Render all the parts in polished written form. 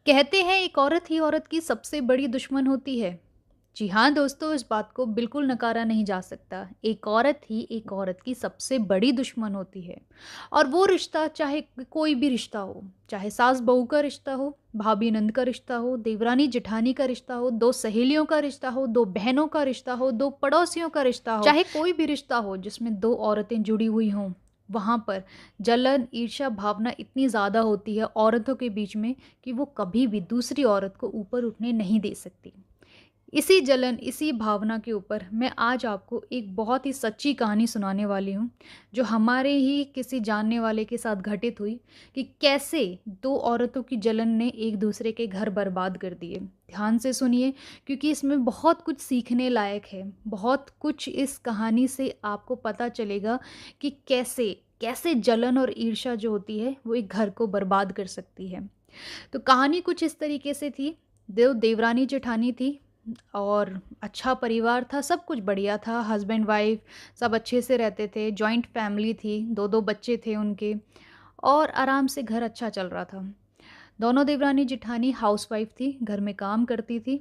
कहते हैं एक औरत ही औरत की सबसे बड़ी दुश्मन होती है। जी हाँ दोस्तों, इस बात को बिल्कुल नकारा नहीं जा सकता। एक औरत ही एक औरत की सबसे बड़ी दुश्मन होती है। और वो रिश्ता चाहे कोई भी रिश्ता हो, चाहे सास बहू का रिश्ता हो, भाभी नंद का रिश्ता हो, देवरानी जेठानी का रिश्ता हो, दो सहेलियों का रिश्ता हो, दो बहनों का रिश्ता हो, दो पड़ोसियों का रिश्ता हो, चाहे कोई भी रिश्ता हो जिसमें दो औरतें जुड़ी हुई हों, वहाँ पर जलन ईर्ष्या भावना इतनी ज़्यादा होती है औरतों के बीच में कि वो कभी भी दूसरी औरत को ऊपर उठने नहीं दे सकती। इसी जलन, इसी भावना के ऊपर मैं आज आपको एक बहुत ही सच्ची कहानी सुनाने वाली हूँ, जो हमारे ही किसी जानने वाले के साथ घटित हुई कि कैसे 2 औरतों की जलन ने एक दूसरे के घर बर्बाद कर दिए। ध्यान से सुनिए, क्योंकि इसमें बहुत कुछ सीखने लायक है। बहुत कुछ इस कहानी से आपको पता चलेगा कि कैसे कैसे जलन और ईर्ष्या जो होती है, वो एक घर को बर्बाद कर सकती है। तो कहानी कुछ इस तरीके से थी। देवरानी जेठानी थी और अच्छा परिवार था, सब कुछ बढ़िया था, हस्बैंड वाइफ सब अच्छे से रहते थे, जॉइंट फैमिली थी, 2-2 बच्चे थे उनके और आराम से घर अच्छा चल रहा था। दोनों देवरानी जेठानी हाउसवाइफ थी, घर में काम करती थी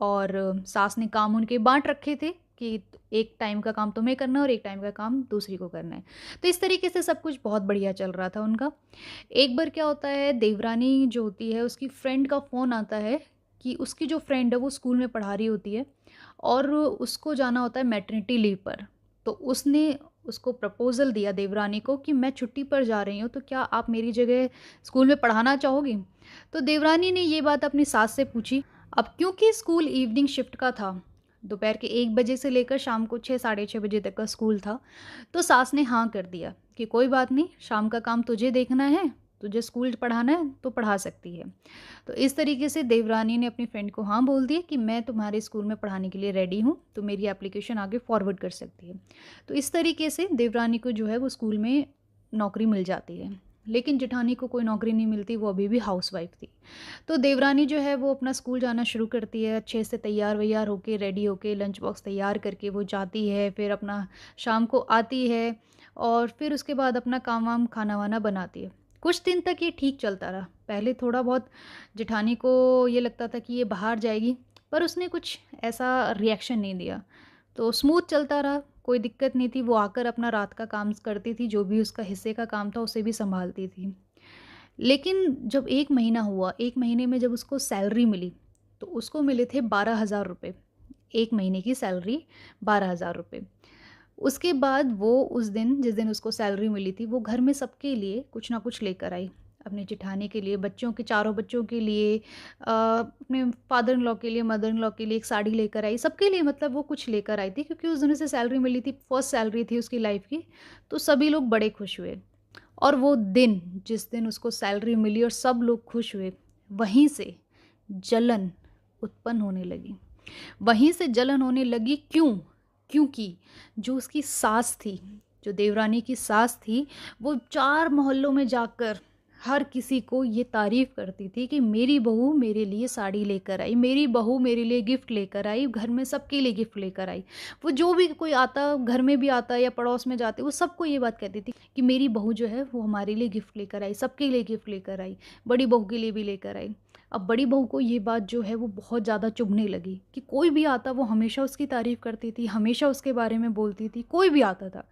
और सास ने काम उनके बाँट रखे थे कि एक टाइम का काम तुम्हें करना है और एक टाइम का काम दूसरी को करना है। तो इस तरीके से सब कुछ बहुत बढ़िया चल रहा था उनका। एक बार क्या होता है, देवरानी जो होती है उसकी फ्रेंड का फ़ोन आता है कि उसकी जो फ्रेंड है वो स्कूल में पढ़ा रही होती है और उसको जाना होता है मैटरनिटी लीव पर। तो उसने उसको प्रपोज़ल दिया देवरानी को कि मैं छुट्टी पर जा रही हूँ, तो क्या आप मेरी जगह स्कूल में पढ़ाना चाहोगी? तो देवरानी ने ये बात अपनी सास से पूछी। अब क्योंकि स्कूल इवनिंग शिफ्ट का था, दोपहर के 1 बजे से लेकर शाम को 6 साढ़े 6 बजे तक का स्कूल था, तो सास ने हाँ कर दिया कि कोई बात नहीं, शाम का काम तुझे देखना है, तुझे स्कूल पढ़ाना है तो पढ़ा सकती है। तो इस तरीके से देवरानी ने अपनी फ्रेंड को हाँ बोल दिया कि मैं तुम्हारे स्कूल में पढ़ाने के लिए रेडी हूँ, तो मेरी एप्लीकेशन आगे फॉरवर्ड कर सकती है। तो इस तरीके से देवरानी को जो है वो स्कूल में नौकरी मिल जाती है। लेकिन जेठानी को कोई नौकरी नहीं मिलती, वो अभी भी हाउसवाइफ थी। तो देवरानी जो है वो अपना स्कूल जाना शुरू करती है, अच्छे से तैयार-वैयार होके, रेडी होके, लंच बॉक्स तैयार करके वो जाती है, फिर अपना शाम को आती है और फिर उसके बाद अपना काम-वाम, खाना-वाना बनाती है। कुछ दिन तक ये ठीक चलता रहा। पहले थोड़ा बहुत जेठानी को ये लगता था कि ये बाहर जाएगी, पर उसने कुछ ऐसा रिएक्शन नहीं दिया। तो स्मूथ चलता रहा, कोई दिक्कत नहीं थी। वो आकर अपना रात का काम करती थी, जो भी उसका हिस्से का काम था उसे भी सँभालती थी। लेकिन जब 1 महीना हुआ, 1 महीने में जब उसको सैलरी मिली, तो उसको मिले थे 12,000 रुपए। 1 महीने की सैलरी 12,000 रुपए। उसके बाद वो उस दिन जिस दिन उसको सैलरी मिली थी, वो घर में सबके लिए कुछ ना कुछ लेकर आई। अपने जेठानी के लिए, बच्चों के चारों बच्चों के लिए अपने फादर इन लॉ के लिए, मदर इन लॉ के लिए एक साड़ी लेकर आई। सबके लिए मतलब वो कुछ लेकर आई थी क्योंकि उस दिन उसे सैलरी मिली थी, फर्स्ट सैलरी थी उसकी लाइफ़ की। तो सभी लोग बड़े खुश हुए। और वो दिन, जिस दिन उसको सैलरी मिली और सब लोग खुश हुए, वहीं से जलन उत्पन्न होने लगी। वहीं से जलन होने लगी क्यों? क्योंकि जो उसकी सास थी, जो देवरानी की सास थी, वो 4 मोहल्लों में जाकर हर किसी को ये तारीफ़ करती थी कि मेरी बहू मेरे लिए साड़ी लेकर आई, मेरी बहू मेरे लिए गिफ्ट लेकर आई, घर में सबके लिए गिफ्ट लेकर आई। वो जो भी कोई आता, घर में भी आता या पड़ोस में जाते, वो सबको ये बात कहती थी कि मेरी बहू जो है वो हमारे लिए गिफ्ट लेकर आई, सबके लिए गिफ्ट लेकर आई, बड़ी बहू के लिए भी लेकर आई। अब बड़ी बहू को ये बात जो है वो बहुत ज़्यादा चुभने लगी कि कोई भी आता वो हमेशा उसकी तारीफ़ करती थी, हमेशा उसके बारे में बोलती थी, कोई भी आता था।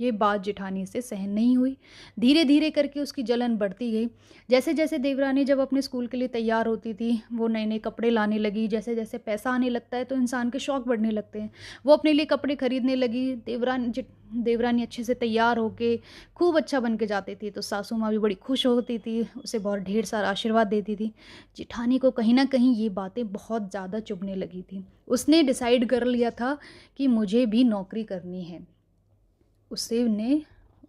ये बात जेठानी से सहन नहीं हुई। धीरे-धीरे करके उसकी जलन बढ़ती गई। जैसे-जैसे देवरानी जब अपने स्कूल के लिए तैयार होती थी, वो नए-नए कपड़े लाने लगी। जैसे-जैसे पैसा आने लगता है तो इंसान के शौक बढ़ने लगते हैं। वो अपने लिए कपड़े खरीदने लगी। देवरानी अच्छे से तैयार होके खूब अच्छा बन के जाती थी, तो सासू माँ भी बड़ी खुश होती थी, उसे बहुत ढेर सारा आशीर्वाद देती थी। जेठानी को कहीं न कहीं ये बातें बहुत ज़्यादा चुभने लगी थी। उसने डिसाइड कर लिया था कि मुझे भी नौकरी करनी है। उससे ने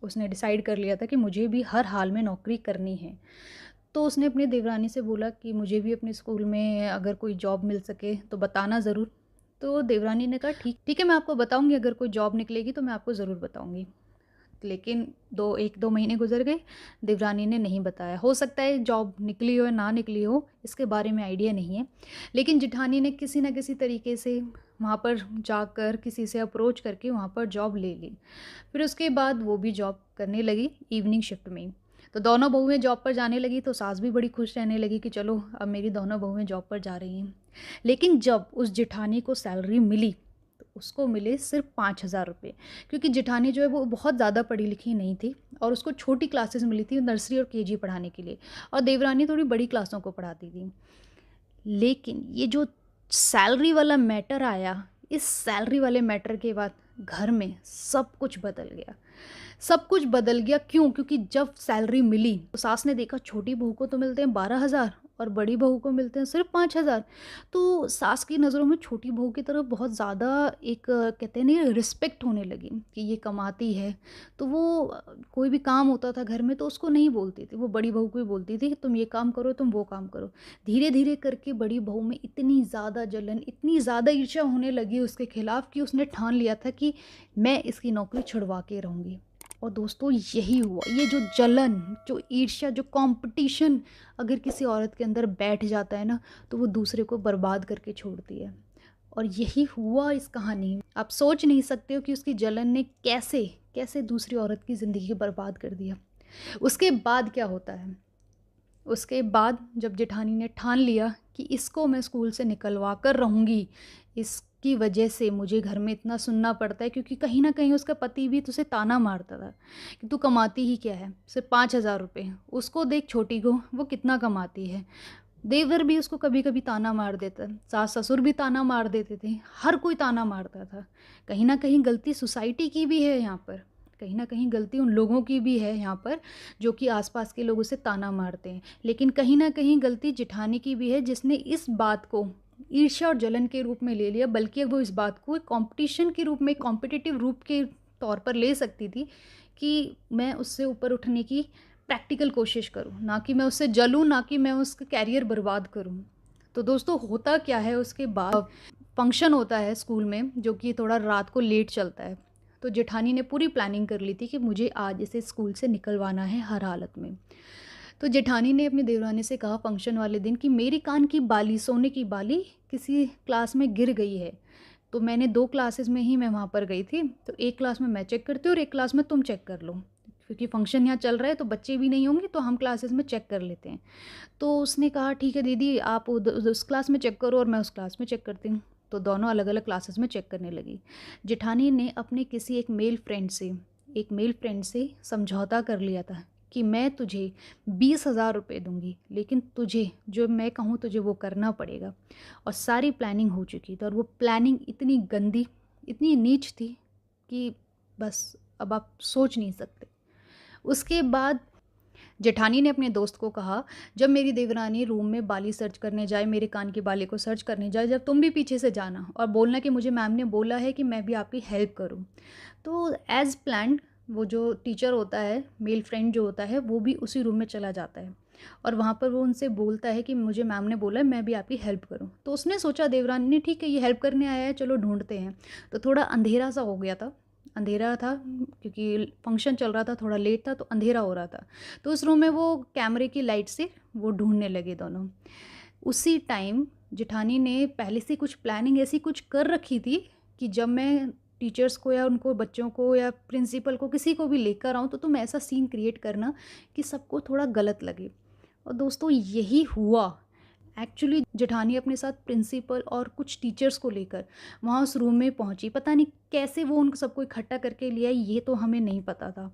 उसने डिसाइड कर लिया था कि मुझे भी हर हाल में नौकरी करनी है। तो उसने अपनी देवरानी से बोला कि मुझे भी अपने स्कूल में अगर कोई जॉब मिल सके तो बताना ज़रूर। तो देवरानी ने कहा ठीक ठीक है, मैं आपको बताऊँगी, अगर कोई जॉब निकलेगी तो मैं आपको ज़रूर बताऊँगी। लेकिन 1-2 महीने गुज़र गए, देवरानी ने नहीं बताया। हो सकता है जॉब निकली हो या ना निकली हो, इसके बारे में आइडिया नहीं है। लेकिन जेठानी ने किसी न किसी तरीके से वहाँ पर जाकर किसी से अप्रोच करके वहाँ पर जॉब ले ली। फिर उसके बाद वो भी जॉब करने लगी इवनिंग शिफ्ट में। तो दोनों बहुएँ जॉब पर जाने लगी तो सास भी बड़ी खुश रहने लगी कि चलो अब मेरी दोनों बहुएँ जॉब पर जा रही हैं। लेकिन जब उस जेठानी को सैलरी मिली, तो उसको मिले सिर्फ़ 5,000 रुपए, क्योंकि जेठानी जो है वो बहुत ज़्यादा पढ़ी लिखी नहीं थी और उसको छोटी क्लासेस मिली थी नर्सरी और केजी पढ़ाने के लिए, और देवरानी थोड़ी बड़ी क्लासों को पढ़ाती थी। लेकिन ये जो सैलरी वाला मैटर आया, इस सैलरी वाले मैटर के बाद घर में सब कुछ बदल गया। सब कुछ बदल गया क्यों? क्योंकि जब सैलरी मिली तो सास ने देखा छोटी बहू को तो मिलते हैं 12,000 और बड़ी बहू को मिलते हैं सिर्फ 5,000। तो सास की नज़रों में छोटी बहू की तरफ बहुत ज़्यादा एक कहते हैं ना रिस्पेक्ट होने लगी कि ये कमाती है। तो वो कोई भी काम होता था घर में तो उसको नहीं बोलती थी, वो बड़ी बहू को ही बोलती थी कि तुम ये काम करो, तुम वो काम करो। धीरे धीरे करके बड़ी बहू में इतनी ज़्यादा जलन, इतनी ज़्यादा ईर्ष्या होने लगी उसके खिलाफ कि उसने ठान लिया था कि मैं इसकी नौकरी छुड़वा के रहूँगी। और दोस्तों यही हुआ, ये जो जलन, जो ईर्ष्या, जो कंपटीशन अगर किसी औरत के अंदर बैठ जाता है ना, तो वो दूसरे को बर्बाद करके छोड़ती है। और यही हुआ इस कहानी में। आप सोच नहीं सकते हो कि उसकी जलन ने कैसे कैसे दूसरी औरत की ज़िंदगी बर्बाद कर दिया। उसके बाद क्या होता है, उसके बाद जब जेठानी ने ठान लिया कि इसको मैं स्कूल से निकलवा कर रहूँगी, इसकी वजह से मुझे घर में इतना सुनना पड़ता है, क्योंकि कहीं न कहीं उसका पति भी तो उसे ताना मारता था कि तू कमाती ही क्या है? सिर्फ़ 5,000 रुपए। उसको देख छोटी को, वो कितना कमाती है। देवर भी उसको कभी-कभी ताना मार देता, सास-ससुर भी ताना मार देते थे, हर कोई ताना मारता था। कहीं न कहीं गलती सोसाइटी की भी है यहाँ पर, कहीं न कहीं गलती उन लोगों की भी है यहाँ पर, जो कि आस-पास के लोग उसे ताना मारते हैं। लेकिन कहीं न कहीं गलती जेठानी की भी है, जिसने इस बात को ईर्ष्या और जलन के रूप में ले लिया, बल्कि वो इस बात को एक कॉम्पिटिशन के रूप में, कॉम्पिटिटिव रूप के तौर पर ले सकती थी कि मैं उससे ऊपर उठने की प्रैक्टिकल कोशिश करूँ, ना कि मैं उससे जलूँ, ना कि मैं उसका करियर बर्बाद करूँ। तो दोस्तों होता क्या है, उसके बाद फंक्शन होता है स्कूल में जो कि थोड़ा रात को लेट चलता है। तो जेठानी ने पूरी प्लानिंग कर ली थी कि मुझे आज इसे स्कूल से निकलवाना है हर हालत में। तो जेठानी ने अपनी देवरानी से कहा फंक्शन वाले दिन कि मेरी कान की बाली, सोने की बाली किसी क्लास में गिर गई है। तो मैंने 2 क्लासेस में ही मैं वहाँ पर गई थी, तो एक क्लास में मैं चेक करती हूँ और एक क्लास में तुम चेक कर लो। क्योंकि फंक्शन यहाँ चल रहा है तो बच्चे भी नहीं होंगे, तो हम क्लासेस में चेक कर लेते हैं। तो उसने कहा ठीक है दीदी, आप उस क्लास में चेक करो और मैं उस क्लास में चेक करती हूँ। तो दोनों अलग-अलग क्लासेस में चेक करने लगी। जेठानी ने अपने किसी एक मेल फ्रेंड से समझौता कर लिया था कि मैं तुझे 20,000 रुपए दूँगी, लेकिन तुझे जो मैं कहूँ तुझे वो करना पड़ेगा। और सारी प्लानिंग हो चुकी थी और वो प्लानिंग इतनी गंदी, इतनी नीच थी कि बस अब आप सोच नहीं सकते। उसके बाद जेठानी ने अपने दोस्त को कहा, जब मेरी देवरानी रूम में बाली सर्च करने जाए, मेरे कान की बाली को सर्च करने जाए, जब तुम भी पीछे से जाना और बोलना कि मुझे मैम ने बोला है कि मैं भी आपकी हेल्प करूँ। तो एज़ प्लान्ड वो जो टीचर होता है, मेल फ्रेंड जो होता है, वो भी उसी रूम में चला जाता है और वहाँ पर वो उनसे बोलता है कि मुझे मैम ने बोला है मैं भी आपकी हेल्प करूँ। तो उसने सोचा देवरानी ने ठीक है ये हेल्प करने आया है, चलो ढूँढते हैं। तो थोड़ा अंधेरा सा हो गया था, अंधेरा था क्योंकि फंक्शन चल रहा था, थोड़ा लेट था तो अंधेरा हो रहा था। तो उस रूम में वो कैमरे की लाइट से वो ढूँढने लगे दोनों। उसी टाइम जेठानी ने पहले से कुछ प्लानिंग ऐसी कुछ कर रखी थी कि जब मैं टीचर्स को या उनको बच्चों को या प्रिंसिपल को किसी को भी लेकर आऊँ तो तुम ऐसा सीन क्रिएट करना कि सबको थोड़ा गलत लगे। और दोस्तों यही हुआ। एक्चुअली जेठानी अपने साथ प्रिंसिपल और कुछ टीचर्स को लेकर वहाँ उस रूम में पहुँची। पता नहीं कैसे वो उन सबको इकट्ठा करके ले आई, ये तो हमें नहीं पता था।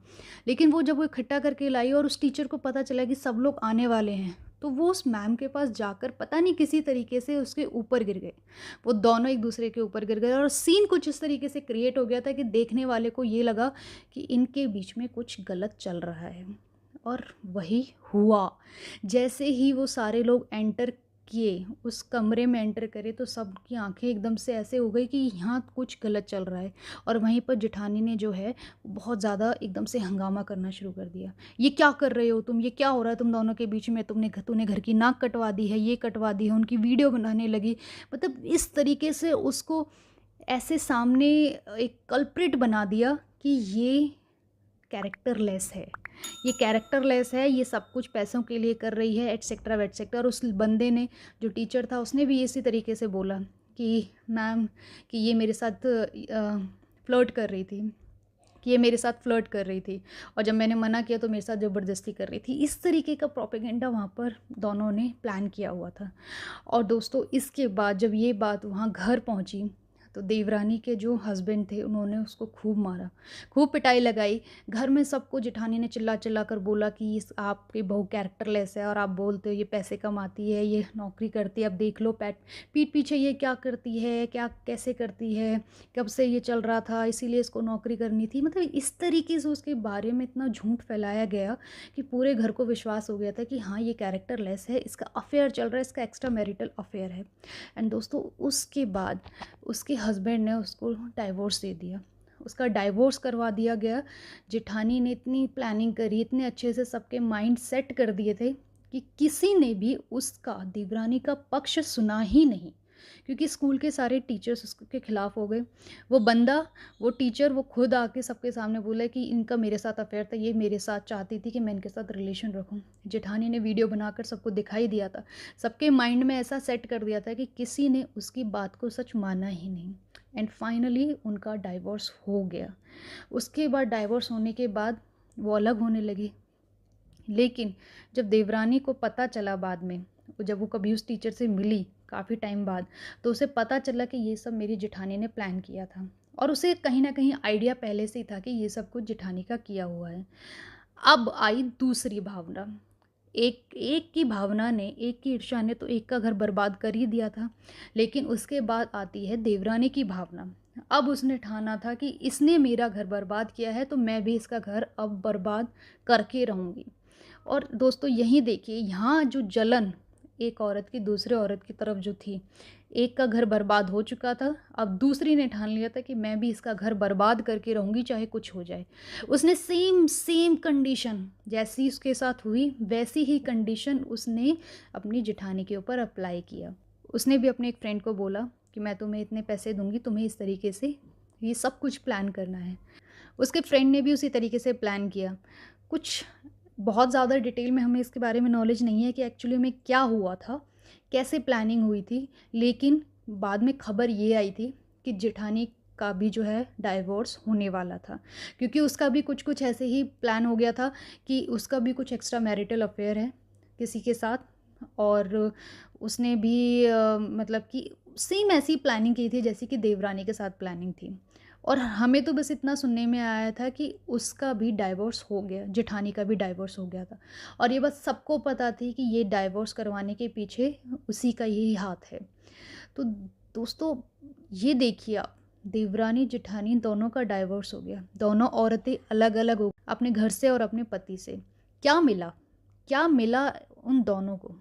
लेकिन वो जब वो इकट्ठा करके लाई और उस टीचर को पता चला कि सब लोग आने वाले हैं, तो वो उस मैम के पास जाकर पता नहीं किसी तरीके से उसके ऊपर गिर गए। वो दोनों एक दूसरे के ऊपर गिर गए और सीन कुछ इस तरीके से क्रिएट हो गया था कि देखने वाले को ये लगा कि इनके बीच में कुछ गलत चल रहा है। और वही हुआ। जैसे ही वो सारे लोग एंटर किए, उस कमरे में एंटर करे तो सबकी आंखें एकदम से ऐसे हो गई कि यहाँ कुछ गलत चल रहा है। और वहीं पर जेठानी ने जो है बहुत ज़्यादा एकदम से हंगामा करना शुरू कर दिया। ये क्या कर रहे हो तुम, ये क्या हो रहा है तुम दोनों के बीच में, तूने घर की नाक कटवा दी है, ये कटवा दी है, उनकी वीडियो बनाने लगी। मतलब इस तरीके से उसको ऐसे सामने एक कल्प्रिट बना दिया कि कैरेक्टरलेस है ये कैरेक्टरलेस है, ये सब कुछ पैसों के लिए कर रही है, एटसेट्रा वेटसेट्रा। और उस बंदे ने, जो टीचर था, उसने भी इसी तरीके से बोला कि मैम कि ये मेरे साथ फ्लर्ट कर रही थी। कि ये मेरे साथ फ्लर्ट कर रही थी, और जब मैंने मना किया तो मेरे साथ ज़बरदस्ती कर रही थी। इस तरीके का प्रोपेगेंडा वहाँ पर दोनों ने प्लान किया हुआ था। और दोस्तों इसके बाद जब ये बात वहाँ घर पहुँची, तो देवरानी के जो हस्बैंड थे उन्होंने उसको खूब मारा, खूब पिटाई लगाई। घर में सबको जेठानी ने चिल्ला चिल्ला कर बोला कि इस आपकी बहू कैरेक्टरलेस है, और आप बोलते हो ये पैसे कमाती है, ये नौकरी करती है, अब देख लो पीठ पीछे ये क्या करती है, क्या कैसे करती है, कब से ये चल रहा था, इसीलिए इसको नौकरी करनी थी। मतलब इस तरीके से उसके बारे में इतना झूठ फैलाया गया कि पूरे घर को विश्वास हो गया था कि हाँ ये कैरेक्टरलेस है, इसका अफेयर चल रहा है, इसका एक्स्ट्रा मैरिटल अफेयर है। एंड दोस्तों उसके बाद उसके हस्बैंड ने उसको डाइवोर्स दे दिया, उसका डाइवोर्स करवा दिया गया। जेठानी ने इतनी प्लानिंग करी, इतने अच्छे से सबके माइंड सेट कर दिए थे कि किसी ने भी उसका, देवरानी का पक्ष सुना ही नहीं, क्योंकि स्कूल के सारे टीचर्स उसके खिलाफ हो गए। वो बंदा, वो टीचर, वो खुद आके सबके सामने बोला कि इनका मेरे साथ अफेयर था, ये मेरे साथ चाहती थी कि मैं इनके साथ रिलेशन रखूं। जेठानी ने वीडियो बनाकर सबको दिखाई दिया था, सबके माइंड में ऐसा सेट कर दिया था कि किसी ने उसकी बात को सच माना ही नहीं। एंड फाइनली उनका डाइवोर्स हो गया। उसके बाद डाइवोर्स होने के बाद वो अलग होने लगी। लेकिन जब देवरानी को पता चला बाद में, जब वो कभी उस टीचर से मिली काफ़ी टाइम बाद, तो उसे पता चला कि ये सब मेरी जेठानी ने प्लान किया था, और उसे कहीं ना कहीं आइडिया पहले से ही था कि ये सब कुछ जेठानी का किया हुआ है। अब आई दूसरी भावना। एक एक की भावना ने, एक की ईर्ष्या ने तो एक का घर बर्बाद कर ही दिया था, लेकिन उसके बाद आती है देवरानी की भावना। अब उसने ठाना था कि इसने मेरा घर बर्बाद किया है तो मैं भी इसका घर अब बर्बाद करके रहूँगी। और दोस्तों यहीं देखिए, यहाँ जो जलन एक औरत की दूसरे औरत की तरफ जो थी, एक का घर बर्बाद हो चुका था, अब दूसरी ने ठान लिया था कि मैं भी इसका घर बर्बाद करके रहूँगी चाहे कुछ हो जाए। उसने सेम सेम कंडीशन जैसी उसके साथ हुई, वैसी ही कंडीशन उसने अपनी जेठानी के ऊपर अप्लाई किया। उसने भी अपने एक फ्रेंड को बोला कि मैं तुम्हें इतने पैसे दूंगी, तुम्हें इस तरीके से ये सब कुछ प्लान करना है। उसके फ्रेंड ने भी उसी तरीके से प्लान किया। कुछ बहुत ज़्यादा डिटेल में हमें इसके बारे में नॉलेज नहीं है कि एक्चुअली में क्या हुआ था, कैसे प्लानिंग हुई थी, लेकिन बाद में खबर ये आई थी कि जेठानी का भी जो है डाइवोर्स होने वाला था, क्योंकि उसका भी कुछ कुछ ऐसे ही प्लान हो गया था कि उसका भी कुछ एक्स्ट्रा मैरिटल अफेयर है किसी के साथ, और उसने भी मतलब कि सेम ऐसी प्लानिंग की थी जैसी कि देवरानी के साथ प्लानिंग थी। और हमें तो बस इतना सुनने में आया था कि उसका भी डाइवोर्स हो गया, जेठानी का भी डाइवोर्स हो गया था, और ये बात सबको पता थी कि ये डाइवोर्स करवाने के पीछे उसी का यही हाथ है। तो दोस्तों ये देखिए आप, देवरानी जेठानी दोनों का डाइवोर्स हो गया, दोनों औरतें अलग अलग हो अपने घर से और अपने पति से। क्या मिला, क्या मिला उन दोनों को?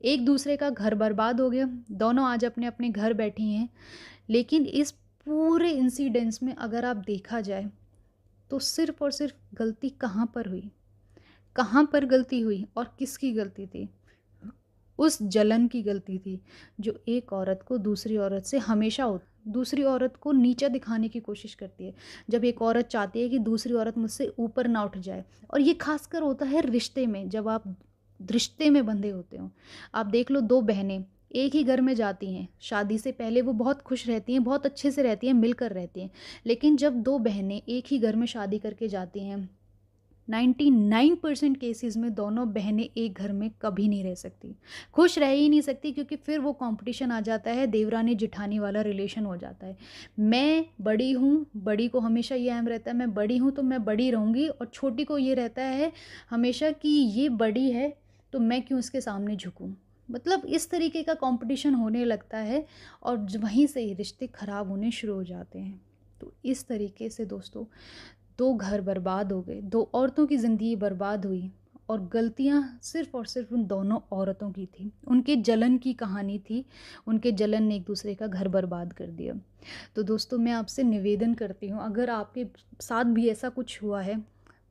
एक दूसरे का घर बर्बाद हो गया, दोनों आज अपने अपने घर बैठी हैं। लेकिन इस पूरे इंसिडेंट्स में अगर आप देखा जाए तो सिर्फ और सिर्फ गलती कहाँ पर हुई, कहाँ पर गलती हुई और किसकी गलती थी? उस जलन की गलती थी जो एक औरत को दूसरी औरत से हमेशा दूसरी औरत को नीचा दिखाने की कोशिश करती है। जब एक औरत चाहती है कि दूसरी औरत मुझसे ऊपर ना उठ जाए, और ये खासकर होता है रिश्ते में, जब आप रिश्ते में बंधे होते हो। आप देख लो, दो बहनें एक ही घर में जाती हैं, शादी से पहले वो बहुत खुश रहती हैं, बहुत अच्छे से रहती हैं, मिलकर रहती हैं। लेकिन जब दो बहनें एक ही घर में शादी करके जाती हैं, 99% केसेस में दोनों बहनें एक घर में कभी नहीं रह सकती, खुश रह ही नहीं सकती, क्योंकि फिर वो कंपटीशन आ जाता है, देवरानी जेठानी वाला रिलेशन हो जाता है। मैं बड़ी हूँ, बड़ी को हमेशा ये अहम रहता है मैं बड़ी हूँ तो मैं बड़ी रहूँगी, और छोटी को ये रहता है हमेशा कि ये बड़ी है तो मैं क्यों इसके सामने झुकूँ। मतलब इस तरीके का कंपटीशन होने लगता है, और वहीं से ही रिश्ते ख़राब होने शुरू हो जाते हैं। तो इस तरीके से दोस्तों दो घर बर्बाद हो गए, दो औरतों की ज़िंदगी बर्बाद हुई, और गलतियां सिर्फ़ और सिर्फ उन दोनों औरतों की थी, उनके जलन की कहानी थी, उनके जलन ने एक दूसरे का घर बर्बाद कर दिया। तो दोस्तों मैं आपसे निवेदन करती हूँ, अगर आपके साथ भी ऐसा कुछ हुआ है,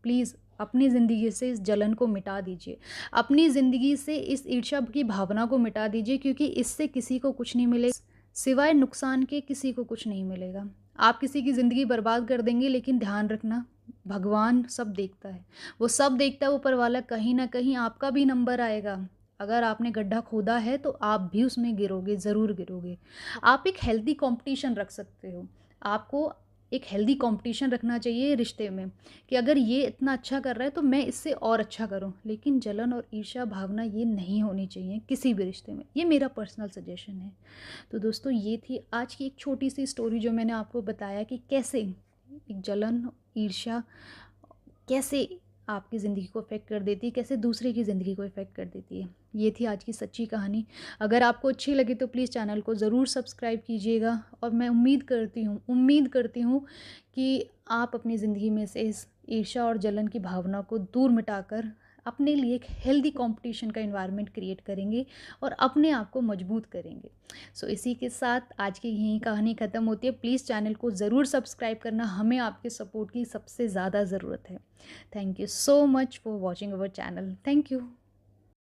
प्लीज़ अपनी ज़िंदगी से इस जलन को मिटा दीजिए, अपनी ज़िंदगी से इस ईर्ष्या की भावना को मिटा दीजिए, क्योंकि इससे किसी को कुछ नहीं मिलेगा, सिवाय नुकसान के किसी को कुछ नहीं मिलेगा। आप किसी की ज़िंदगी बर्बाद कर देंगे, लेकिन ध्यान रखना, भगवान सब देखता है, वो सब देखता है ऊपर वाला, कहीं ना कहीं आपका भी नंबर आएगा। अगर आपने गड्ढा खोदा है तो आप भी उसमें गिरोगे, ज़रूर गिरोगे। आप एक हेल्दी कंपटीशन रख सकते हो, आपको एक हेल्दी कंपटीशन रखना चाहिए रिश्ते में कि अगर ये इतना अच्छा कर रहा है तो मैं इससे और अच्छा करूं। लेकिन जलन और ईर्ष्या भावना ये नहीं होनी चाहिए किसी भी रिश्ते में। ये मेरा पर्सनल सजेशन है। तो दोस्तों ये थी आज की एक छोटी सी स्टोरी जो मैंने आपको बताया कि कैसे एक जलन, ईर्ष्या कैसे आपकी ज़िंदगी को इफ़ेक्ट कर देती है, कैसे दूसरे की ज़िंदगी को इफ़ेक्ट कर देती है। ये थी आज की सच्ची कहानी। अगर आपको अच्छी लगी तो प्लीज़ चैनल को ज़रूर सब्सक्राइब कीजिएगा और मैं उम्मीद करती हूँ कि आप अपनी ज़िंदगी में से इस ईर्ष्या और जलन की भावना को दूर मिटाकर अपने लिए एक हेल्दी कंपटीशन का एनवायरनमेंट क्रिएट करेंगे और अपने आप को मजबूत करेंगे। सो इसी के साथ आज की यही कहानी ख़त्म होती है। प्लीज़ चैनल को ज़रूर सब्सक्राइब करना, हमें आपके सपोर्ट की सबसे ज़्यादा ज़रूरत है। Thank you so much for watching our channel. Thank you.